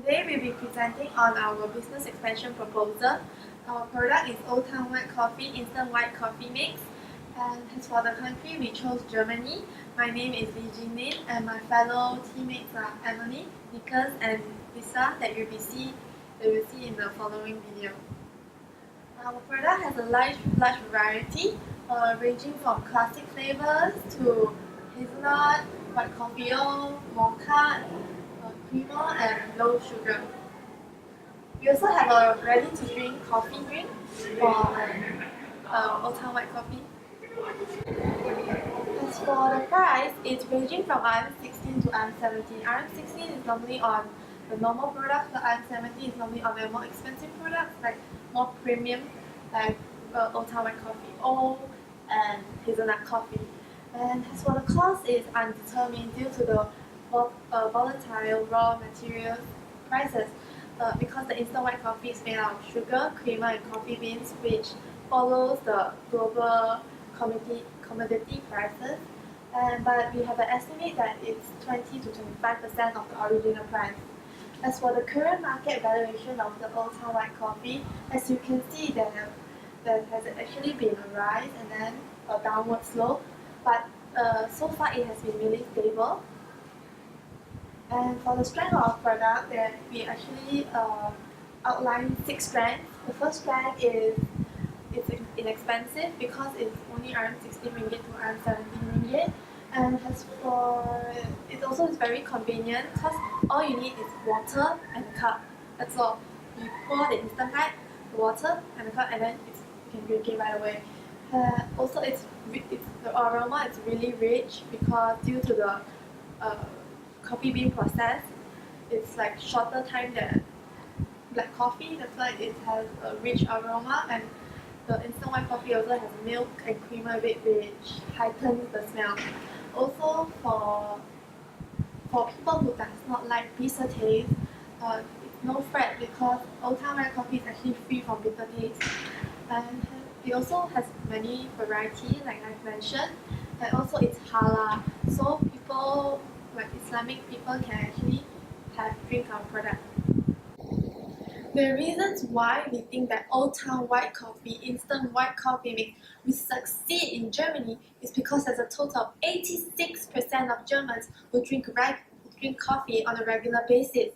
Today we'll be presenting on our business expansion proposal. Our product is Old Town White Coffee Instant White Coffee Mix. And as for the country, we chose Germany. My name is Li Jinlin and my fellow teammates are Emily, Nicholas and Lisa that you will see in the following video. Our product has a large variety, ranging from classic flavors to hazelnut, white coffee, mocha, creamer, and low sugar. We also have a ready-to-drink coffee drink for Old Town White Coffee. As for the price, it's ranging from RM16 to RM17. RM16 is normally on the normal products, the RM17 is normally on the more expensive products, like more premium, like Old Town White Coffee Old and hazelnut coffee. And as for the cost, it's undetermined due to the volatile raw materials prices. Because the instant white coffee is made out of sugar, creamer, and coffee beans, which follows the global commodity prices. But we have an estimate that it's 20 to 25% of the original price. As for the current market valuation of the Old Town White Coffee, as you can see, there has actually been a rise and then a downward slope, but so far it has been really stable. And for the strength of our product, that we actually outline 6 strengths. The first strength is it's inexpensive because it's only around 16 ringgit to around 17 ringgit. And as for it also is very convenient because all you need is water and a cup. That's all. You pour the instant white, the water and the cup, and then you can drink it right away. Also, the aroma is really rich because due to the coffee bean process, it's like shorter time than black coffee. That's why it has a rich aroma, and the instant white coffee also has milk and creamer which heightens the smell. Also, for people who does not like bitter taste, it's no fret because Old Town White Coffee is actually free from bitter taste. And it also has many variety, like I've mentioned, and also it's halal, so people like Islamic people can actually drink our product. The reasons why we think that Old Town White Coffee, Instant White Coffee Mix will succeed in Germany is because there's a total of 86% of Germans who drink coffee on a regular basis.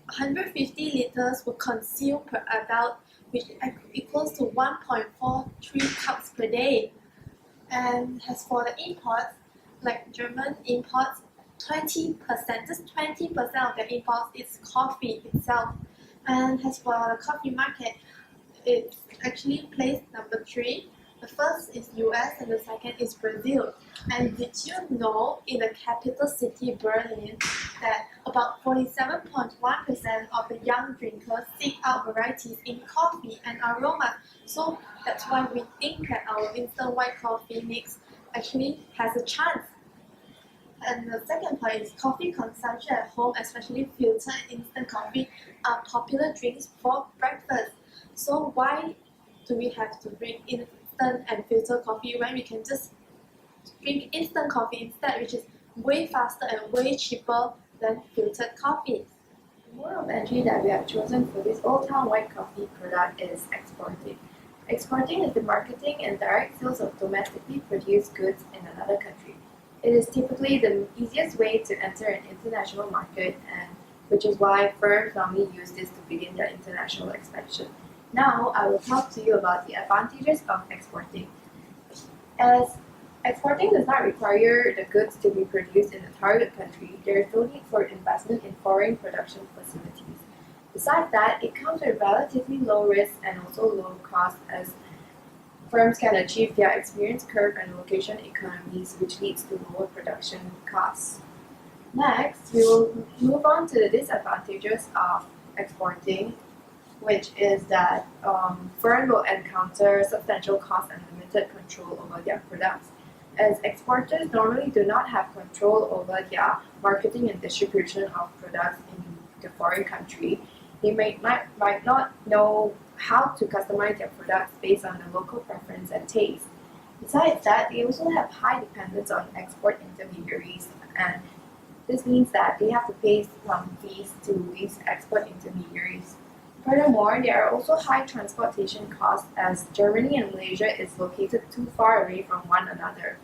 150 liters were consumed per adult, which equals to 1.43 cups per day. And as for the imports, like German imports, 20%, just 20% of their imports is coffee itself. And as for the coffee market, it's actually placed number 3. The first is US and the second is Brazil. And did you know in the capital city Berlin that about 47.1% of the young drinkers seek out varieties in coffee and aroma? So that's why we think that our instant white coffee mix actually has a chance. And the second point is coffee consumption at home, especially filtered instant coffee, are popular drinks for breakfast. So why do we have to drink instant and filtered coffee when we can just drink instant coffee instead, which is way faster and way cheaper than filtered coffee? The mode of entry that we have chosen for this Old Town White Coffee product is exporting. Exporting is the marketing and direct sales of domestically produced goods in another country. It is typically the easiest way to enter an international market, and which is why firms normally use this to begin their international expansion. Now, I will talk to you about the advantages of exporting. As exporting does not require the goods to be produced in the target country, there is no need for investment in foreign production facilities. Besides that, it comes with relatively low risk and also low cost, as firms can achieve their experience curve and location economies, which leads to lower production costs. Next, we will move on to the disadvantages of exporting, which is that firms will encounter substantial costs and limited control over their products. As exporters normally do not have control over their marketing and distribution of products in the foreign country, they might not know how to customize their products based on the local preference and taste. Besides that, they also have high dependence on export intermediaries, and This means that they have to pay some fees to these export intermediaries. Furthermore, there are also high transportation costs as Germany and Malaysia is located too far away from one another.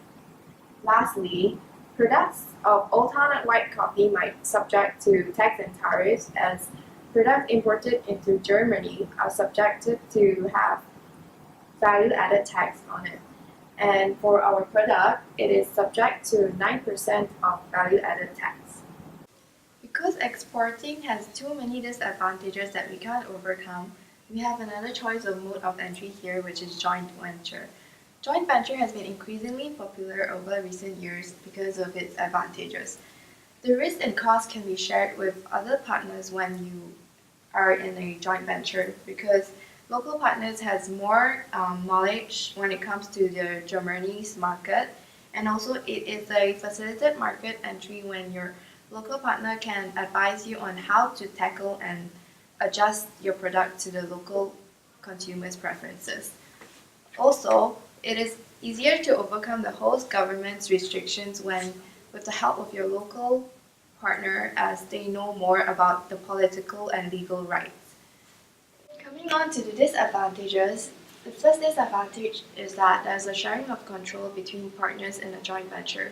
Lastly, products of Old Town white coffee might subject to tax and tariffs as products imported into Germany are subjected to have value-added tax on it. And for our product, it is subject to 9% of value-added tax. Because exporting has too many disadvantages that we can't overcome, we have another choice of mode of entry here, which is joint venture. Joint venture has been increasingly popular over recent years because of its advantages. The risk and cost can be shared with other partners when you are in a joint venture because local partners has more knowledge when it comes to the Germany's market, and also it is a facilitated market entry when your local partner can advise you on how to tackle and adjust your product to the local consumers' preferences. Also, it is easier to overcome the host government's restrictions when with the help of your local partner as they know more about the political and legal rights. Coming on to the disadvantages, the first disadvantage is that there's a sharing of control between partners in a joint venture.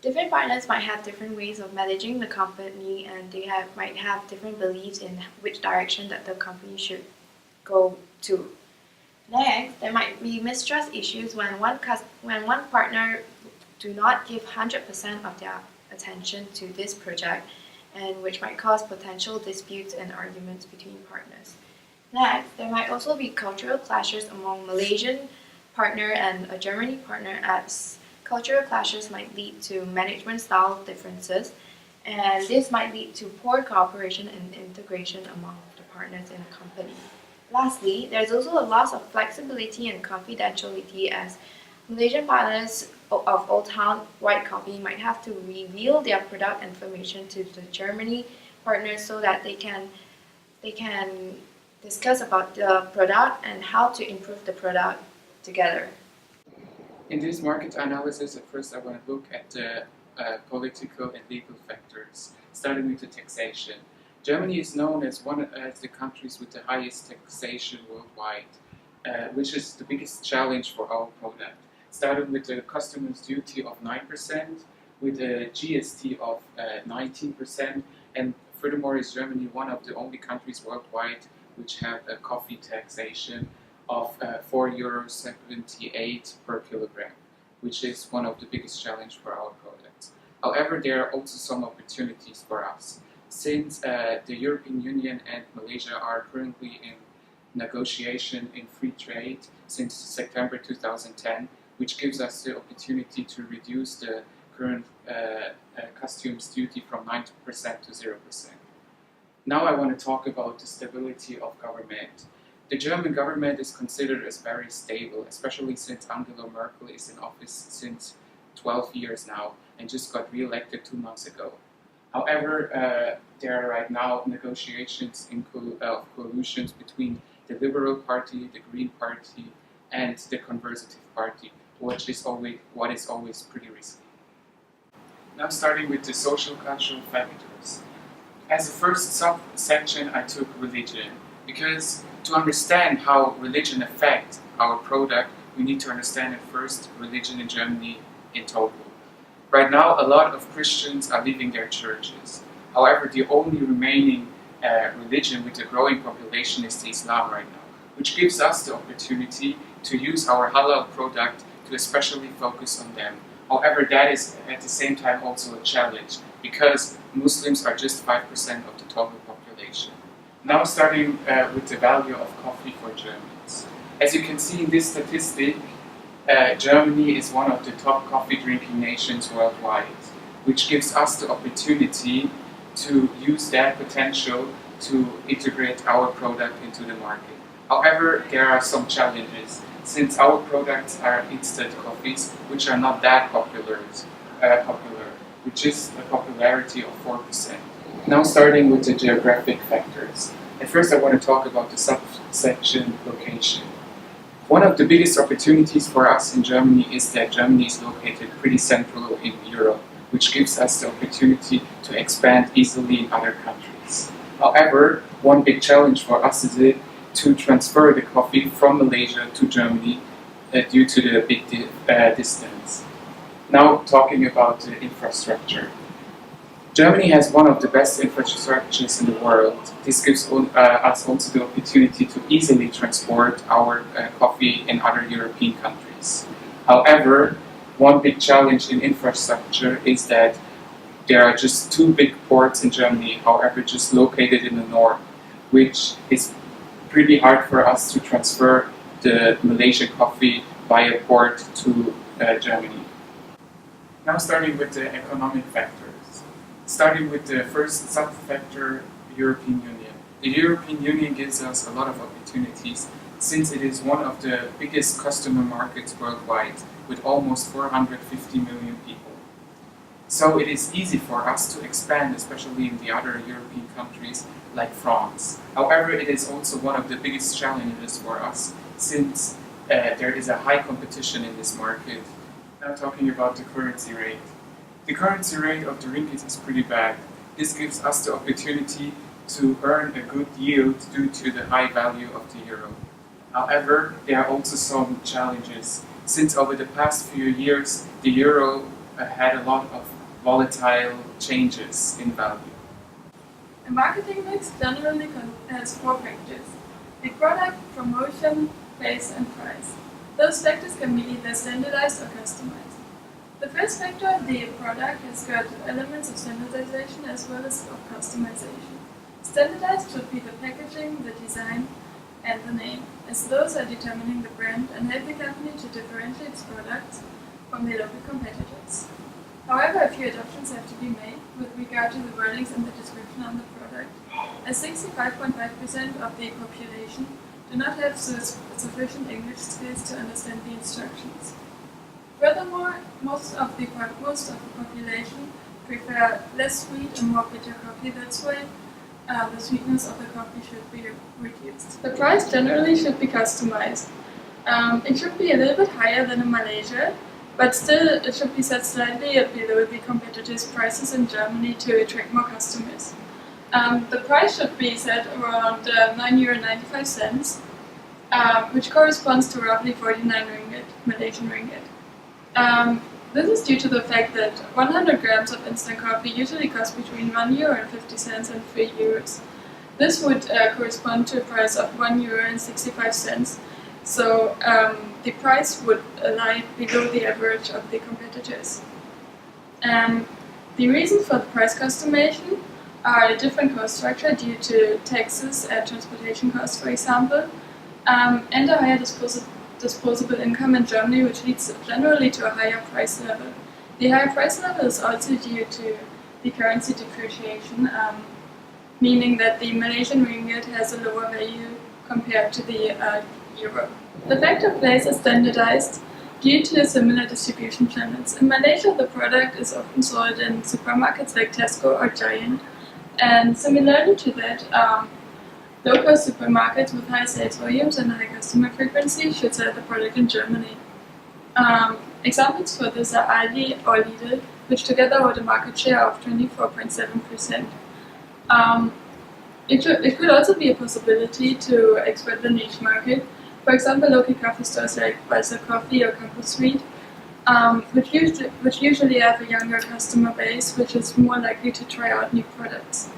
Different partners might have different ways of managing the company and might have different beliefs in which direction that the company should go to. Next, there might be mistrust issues when one partner do not give 100% of their attention to this project, and which might cause potential disputes and arguments between partners. Next, there might also be cultural clashes among Malaysian partner and a Germany partner as cultural clashes might lead to management style differences, and this might lead to poor cooperation and integration among the partners in a company. Lastly, there's also a loss of flexibility and confidentiality as Malaysian partners of Old Town White Coffee might have to reveal their product information to the Germany partners so that they can discuss about the product and how to improve the product together. In this market analysis, at first I want to look at the political and legal factors, starting with the taxation. Germany is known as one of the countries with the highest taxation worldwide, which is the biggest challenge for our product. Starting with the customs duty of 9%, with a GST of 19%, and furthermore is Germany one of the only countries worldwide which have a coffee taxation of €4.78 per kilogram, which is one of the biggest challenge for our products. However, there are also some opportunities for us. Since the European Union and Malaysia are currently in negotiation in free trade since September 2010, which gives us the opportunity to reduce the current customs duty from 9% to 0%. Now I want to talk about the stability of government. The German government is considered as very stable, especially since Angela Merkel is in office since 12 years now and just got re-elected 2 months ago. However, there are right now negotiations in coalitions between the Liberal Party, the Green Party, and the Conservative Party, what is always pretty risky. Now starting with the social cultural factors. As the first subsection I took religion, because to understand how religion affects our product, we need to understand at first religion in Germany in total. Right now, a lot of Christians are leaving their churches. However, the only remaining religion with a growing population is the Islam right now, which gives us the opportunity to use our halal product to especially focus on them. However, that is at the same time also a challenge because Muslims are just 5% of the total population. Now starting with the value of coffee for Germans. As you can see in this statistic, Germany is one of the top coffee drinking nations worldwide, which gives us the opportunity to use that potential to integrate our product into the market. However, there are some challenges, since our products are instant coffees, which are not that popular, which is a popularity of 4%. Now starting with the geographic factors. At first I want to talk about the subsection location. One of the biggest opportunities for us in Germany is that Germany is located pretty central in Europe, which gives us the opportunity to expand easily in other countries. However, one big challenge for us is to transfer the coffee from Malaysia to Germany due to the big distance. Now talking about the infrastructure. Germany has one of the best infrastructures in the world. This gives us also the opportunity to easily transport our coffee in other European countries. However, one big challenge in infrastructure is that there are just two big ports in Germany, however just located in the north, which is pretty hard for us to transfer the Malaysian coffee via port to Germany. Now starting with the economic factors. Starting with the first sub-factor, European Union. The European Union gives us a lot of opportunities since it is one of the biggest customer markets worldwide with almost 450 million people. So it is easy for us to expand, especially in the other European countries like France. However, it is also one of the biggest challenges for us since there is a high competition in this market. Now talking about the currency rate. The currency rate of the ringgit is pretty bad. This gives us the opportunity to earn a good yield due to the high value of the euro. However, there are also some challenges. Since over the past few years, the euro had a lot of volatile changes in value. A marketing mix generally has four factors: the product, promotion, place, and price. Those factors can be either standardized or customized. The first factor, the product, has got elements of standardization as well as of customization. Standardized should be the packaging, the design, and the name, as those are determining the brand and help the company to differentiate its products from the local competitors. However, a few adoptions have to be made with regard to the wordings and the description on the product, as 65.5% of the population do not have sufficient English skills to understand the instructions. Furthermore, most of the population prefer less sweet and more bitter coffee. That's why the sweetness of the coffee should be reduced. The price generally should be customized. It should be a little bit higher than in Malaysia, but still it should be set slightly below the competitors' prices in Germany to attract more customers. The price should be set around €9.95, which corresponds to roughly 49 ringgit, Malaysian ringgit. This is due to the fact that 100 grams of instant coffee usually costs between €1.50 and €3. This would correspond to a price of €1.65. So the price would lie below the average of the competitors. The reasons for the price customization are a different cost structure due to taxes and transportation costs, for example, and a higher disposable income in Germany, which leads generally to a higher price level. The higher price level is also due to the currency depreciation, meaning that the Malaysian ringgit has a lower value compared to the euro. The factor place is standardized due to similar distribution channels. In Malaysia, the product is often sold in supermarkets like Tesco or Giant, and similarly to that, local supermarkets with high sales volumes and high customer frequency should sell the product in Germany. Examples for this are Aldi or Lidl, which together hold a market share of 24.7%. It could also be a possibility to exploit the niche market. For example, local coffee stores like Balsa Coffee or Campus Sweet, which usually have a younger customer base, which is more likely to try out new products.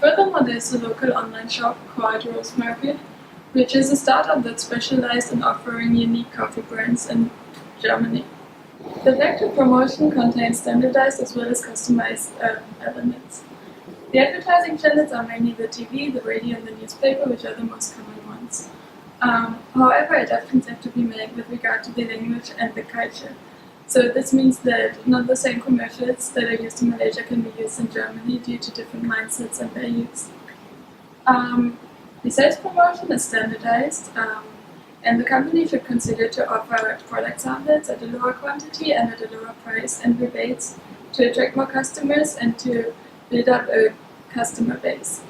Furthermore, there's a local online shop called Rose Market, which is a startup that specializes in offering unique coffee brands in Germany. The vector promotion contains standardized as well as customized elements. The advertising channels are mainly the TV, the radio, and the newspaper, which are the most common ones. However, adaptations have to be made with regard to the language and the culture. So this means that not the same commercials that are used in Malaysia can be used in Germany due to different mindsets and values. The sales promotion is standardized, and the company should consider to offer product samples at a lower quantity and at a lower price and rebates to attract more customers and to build up a customer base.